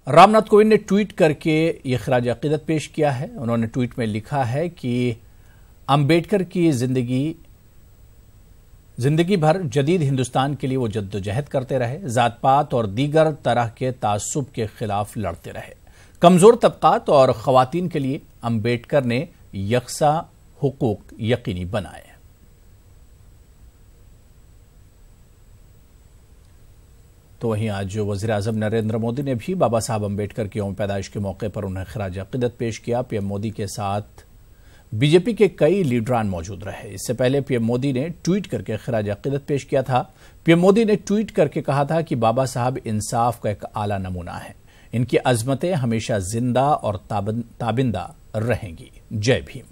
रामनाथ कोविंद ने ट्वीट करके ये खराज अकीदत पेश किया है। उन्होंने ट्वीट में लिखा है कि अंबेडकर की जिंदगी भर जदीद हिंदुस्तान के लिए वो जद्दोजहद करते रहे, जात पात और दीगर तरह के तासुब के खिलाफ लड़ते रहे। कमजोर तबकात और खवातीन के लिए अंबेडकर ने यकसा हुकूक यकीनी बनाए। तो वहीं आज वज़ीर-ए-आज़म नरेंद्र मोदी ने भी बाबा साहब अंबेडकर की यौम पैदाइश के मौके पर उन्हें खराज अकीदत पेश किया। पीएम मोदी के साथ बीजेपी के कई लीडरान मौजूद रहे। इससे पहले पीएम मोदी ने ट्वीट करके खराज अकीदत पेश किया था। पीएम मोदी ने ट्वीट करके कहा था कि बाबा साहब इंसाफ का एक आला नमूना है, इनकी अजमतें हमेशा जिंदा और ताबिंदा रहेंगी। जय भीम।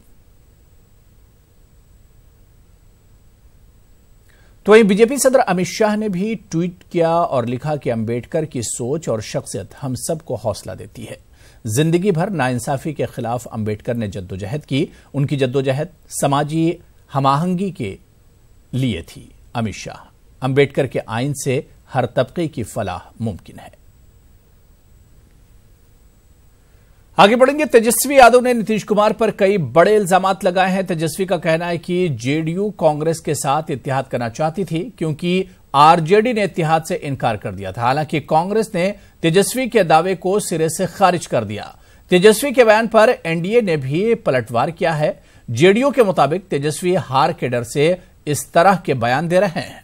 तो वहीं बीजेपी सदर अमित शाह ने भी ट्वीट किया और लिखा कि अंबेडकर की सोच और शख्सियत हम सबको हौसला देती है। जिंदगी भर नाइंसाफी के खिलाफ अंबेडकर ने जद्दोजहद की। उनकी जद्दोजहद समाजी हमाहंगी के लिए थी। अमित शाह, अंबेडकर के आइन से हर तबके की फलाह मुमकिन है। आगे बढ़ेंगे। तेजस्वी यादव ने नीतीश कुमार पर कई बड़े इल्जामात लगाए हैं। तेजस्वी का कहना है कि जेडीयू कांग्रेस के साथ इत्तेहाद करना चाहती थी, क्योंकि आरजेडी ने इत्तेहाद से इनकार कर दिया था। हालांकि कांग्रेस ने तेजस्वी के दावे को सिरे से खारिज कर दिया। तेजस्वी के बयान पर एनडीए ने भी पलटवार किया है। जेडीयू के मुताबिक तेजस्वी हार के डर से इस तरह के बयान दे रहे हैं।